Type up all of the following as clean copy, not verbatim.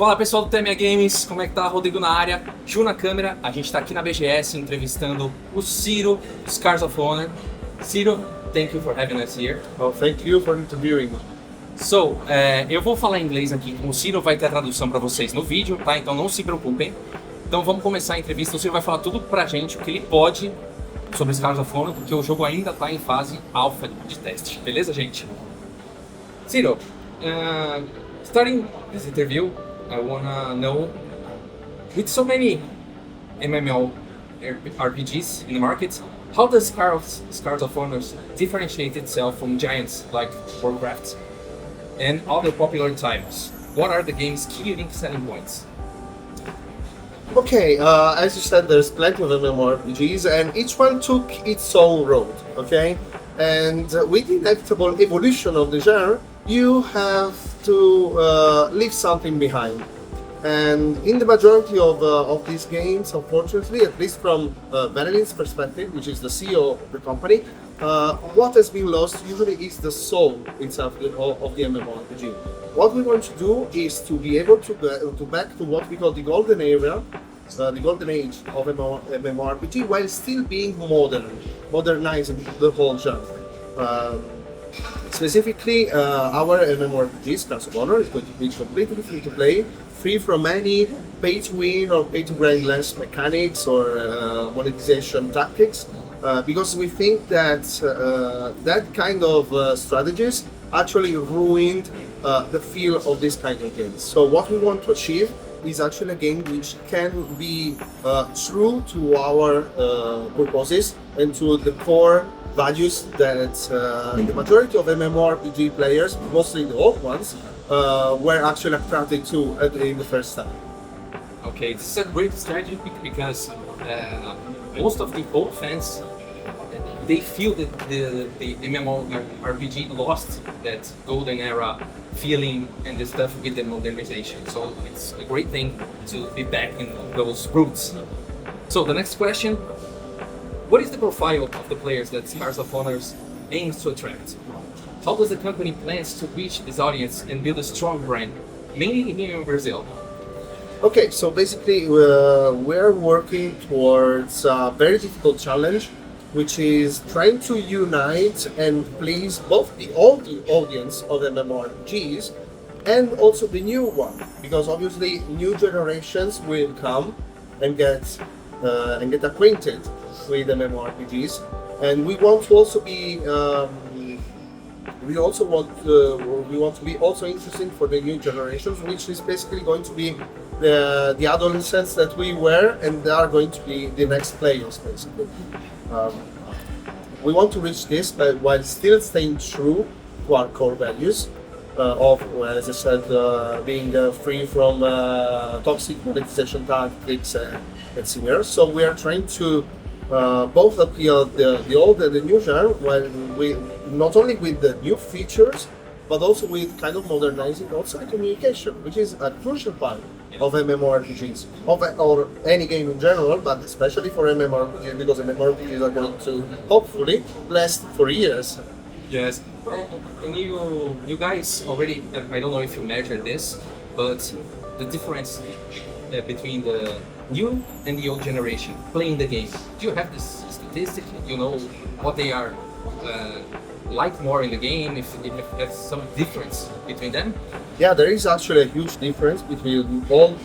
Fala pessoal do TMA Games, como é que tá? Rodrigo na área, Ju na câmera. A gente tá aqui na BGS entrevistando o Ciro, Scars of Honor. Ciro, thank you for having us here. Oh, thank you for interviewing me. So, eu vou falar inglês aqui, o Ciro vai ter a tradução para vocês no vídeo, tá? Então não se preocupem. Então vamos começar a entrevista, o Ciro vai falar tudo pra gente, o que ele pode sobre Scars of Honor, porque o jogo ainda tá em fase alfa de teste, beleza, gente? Ciro, starting this interview, I wanna know, with so many MMORPGs in the market, how does Scars of Honor differentiate itself from giants like WORCRAFT and other popular titles? What are the game's key unique selling points? Okay, as you said, there's plenty of MMORPGs and each one took its own road, okay? And with the inevitable evolution of the genre, you have to leave something behind. And in the majority of these games, unfortunately, at least from Vanillin's perspective, which is the CEO of the company, what has been lost usually is the soul itself of the MMORPG. What we want to do is to be able to back to what we call the golden era, the golden age of MMORPG, while still being modernizing the whole genre. Specifically, our MMORPG, Scars of Honor, is going to be completely free to play, free from any pay to win or pay to grind less mechanics or monetization tactics, because we think that that kind of strategies actually ruined the feel of this kind of games. So what we want to achieve is actually a game which can be true to our purposes and to the core values that the majority of MMORPG players, mostly the old ones, were actually attracted to in the first time. Okay, this is a great strategy because most of the old fans, they feel that the MMORPG lost that golden era feeling and the stuff with the modernization. So it's a great thing to be back in those roots. So the next question, what is the profile of the players that Scars of Honor aims to attract? How does the company plans to reach this audience and build a strong brand, mainly here in Brazil? Okay, so basically we're working towards a very difficult challenge, which is trying to unite and please both the old audience of MMORPGs and also the new one, because obviously new generations will come and get acquainted with MMORPGs, and we want to also be we want to be also interesting for the new generations, which is basically going to be the adolescents that we were, and they are going to be the next players basically. We want to reach this, but while still staying true to our core values of, as I said, being free from toxic monetization tactics and similar. So we are trying to both appeal the old and the new genre, while we not only with the new features, but also with kind of modernizing also the communication, which is a crucial part of MMORPGs, or any game in general, but especially for MMORPGs, because MMORPGs are going to hopefully last for years. Yes, and you guys already, I don't know if you measured this, but the difference between the new and the old generation playing the game. Do you have this statistic? You know what they are like more in the game, if there's some difference between them? Yeah, there is actually a huge difference between old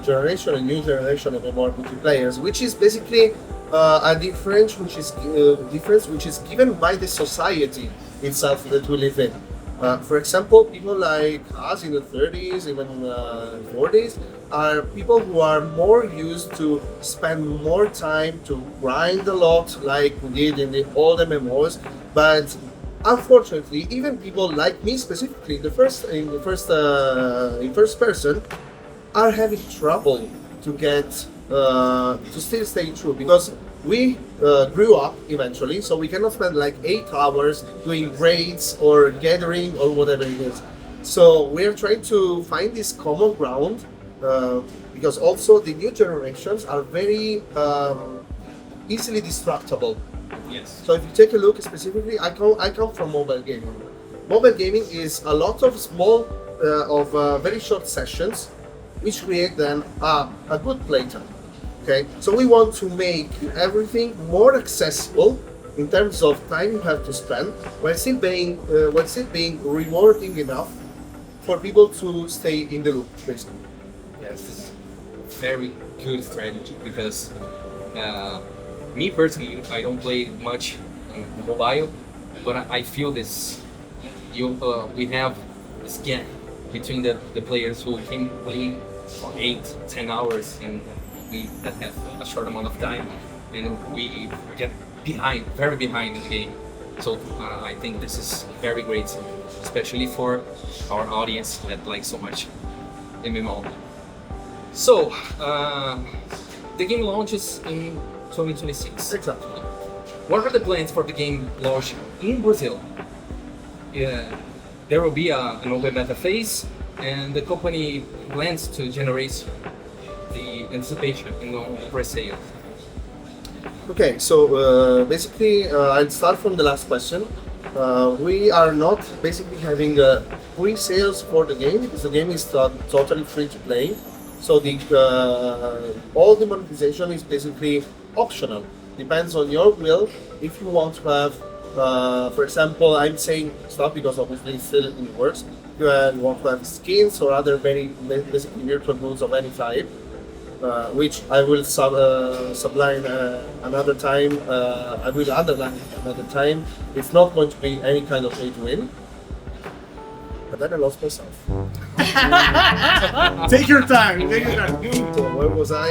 generation and new generation of MMORPG players, which is basically a difference which is given by the society itself that we live in. For example, people like us in the 30s, even 40s, are people who are more used to spend more time to grind a lot, like we did in the old MMOs. But unfortunately, even people like me specifically, in first person, are having trouble to get to still stay true, because we grew up eventually, so we cannot spend like 8 hours doing raids or gathering or whatever it is. So we are trying to find this common ground, because also the new generations are very easily distractible. Yes. So if you take a look specifically, I come from mobile gaming. Mobile gaming is a lot of small, very short sessions which create then a good playtime. Okay, so we want to make everything more accessible in terms of time you have to spend, while still being rewarding enough for people to stay in the loop, basically. Yes, this is very good strategy because me personally, I don't play much on mobile, but I feel this. We have this gap between the players who can play for 8-10 hours and we that have a short amount of time, and we get very behind in the game. So I think this is very great, especially for our audience that likes so much MMO. So the game launches in 2026. Exactly. What are the plans for the game launch in Brazil? There will be an open beta phase, and the company plans to generate the anticipation in the pre-sale. Okay, so basically, I'll start from the last question. We are not basically having pre-sales for the game because the game is totally free to play. So all the monetization is basically optional. Depends on your will. If you want to have, for example, I'm saying stuff because obviously it's still in the works. You want to have skins or other very basically virtual goods of any type, which I will subline another time. I will underline another time. It's not going to be any kind of pay to win. But then I lost myself. Take your time. Take your time. So where was I?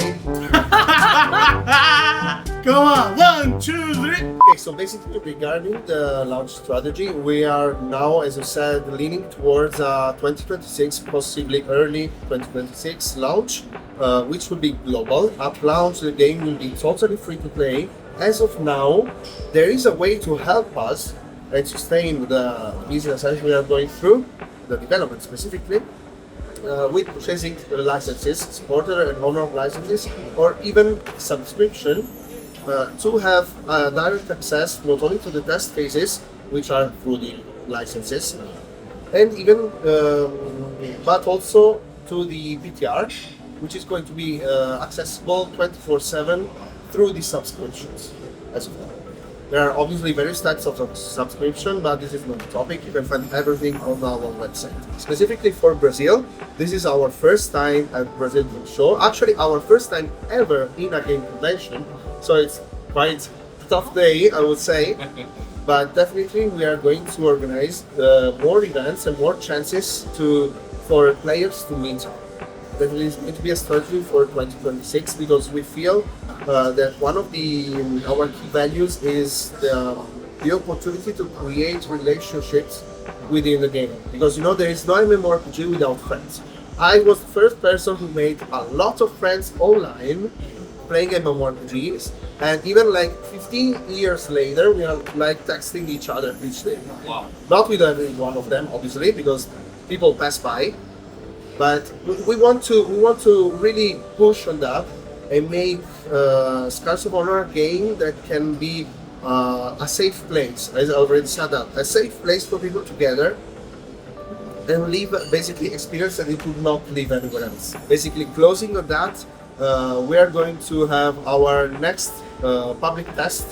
Come on. 1, 2, 3. Okay, so basically regarding the launch strategy, we are now, as I said, leaning towards 2026, possibly early 2026 launch, which will be global. At launch, the game will be totally free to play. As of now, there is a way to help us and sustain the business as we are going through, the development specifically, with purchasing licenses, supporter and owner of licenses, or even subscription to have direct access not only to the test phases, which are through the licenses, and even but also to the PTR, which is going to be accessible 24/7 through the subscriptions as of now. There are obviously various types of subscription, but this is not the topic. You can find everything on our website. Specifically for Brazil, this is our first time at Brazil Game Show. Actually, our first time ever in a game convention. So it's quite a tough day, I would say. But definitely we are going to organize more events and more chances for players to meet up. That is going to be a strategy for 2026 because we feel that one of our key values is the opportunity to create relationships within the game. Because there is no MMORPG without friends. I was the first person who made a lot of friends online playing MMORPGs, and even like 15 years later, we are like texting each other each day. Wow. Not with every one of them, obviously, because people pass by. But we want to really push on that and make Scars of Honor a game that can be a safe place, as I already said that, a safe place for people together and live basically experience that it would not live anywhere else. Basically closing on that, we are going to have our next public test,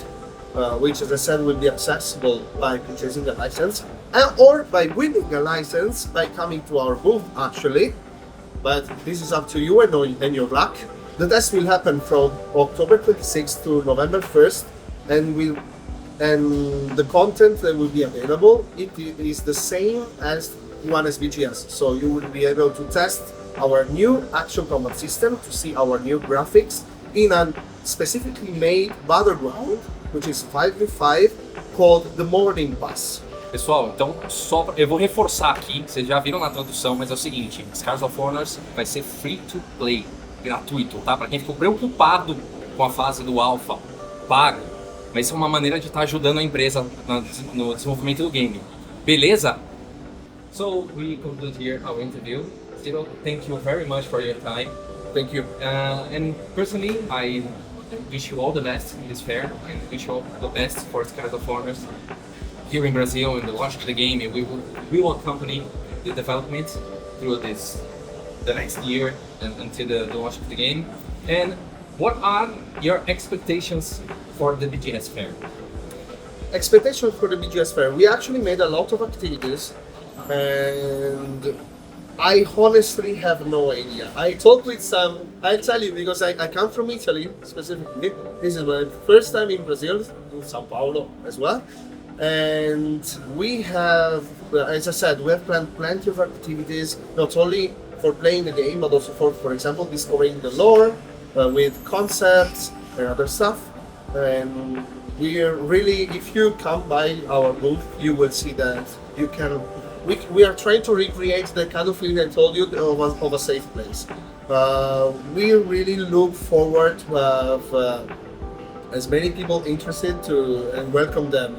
which as I said will be accessible by purchasing a license or by winning a license by coming to our booth actually, but this is up to you and your luck. The test will happen from October 26th to November 1st, and the content that will be available it is the same as one as BGS. So you will be able to test our new action combat system, to see our new graphics in a specifically made battleground, which is 5v5, called the Morning Pass. Pessoal, então eu vou reforçar aqui, vocês já viram na tradução, mas é o seguinte, Scars of Honor vai ser free to play, gratuito, tá? Para quem ficou preocupado com a fase do alpha, paga, mas isso é uma maneira de estar ajudando a empresa no desenvolvimento do game. Beleza? So we conclude here our interview. Ciro, thank you very much for your time. Thank you. And personally, I wish you all the best in this fair, and wish you all the best for Scars of Honor here in Brazil in the launch of the game, and we will accompany the development through this the next year and until the launch of the game. And what are your expectations for the BGS fair? Expectations for the BGS fair. We actually made a lot of activities, and I honestly have no idea. I talked with some, I'll tell you because I come from Italy specifically. This is my first time in Brazil, in Sao Paulo as well. And we have, as I said, we have planned plenty of activities, not only for playing the game, but also for example, discovering the lore with concepts and other stuff. And we are really, if you come by our booth, you will see that you can. We are trying to recreate the kind of feeling I told you of a safe place. We really look forward to have as many people interested to and welcome them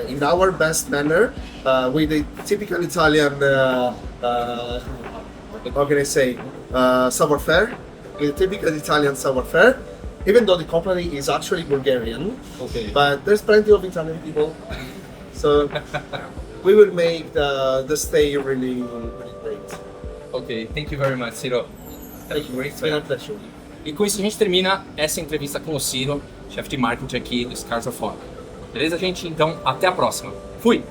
in our best manner with a typical Italian, how can I say, summer fair, with a typical Italian summer fair. Even though the company is actually Bulgarian, Okay. but there's plenty of Italian people, so we will make the stay really, really great. Ok, thank you very much, Ciro. Thank you, it's been a pleasure. E com isso a gente termina essa entrevista com o Ciro, chefe de marketing aqui do Scars of War. Beleza, gente? Então, até a próxima. Fui!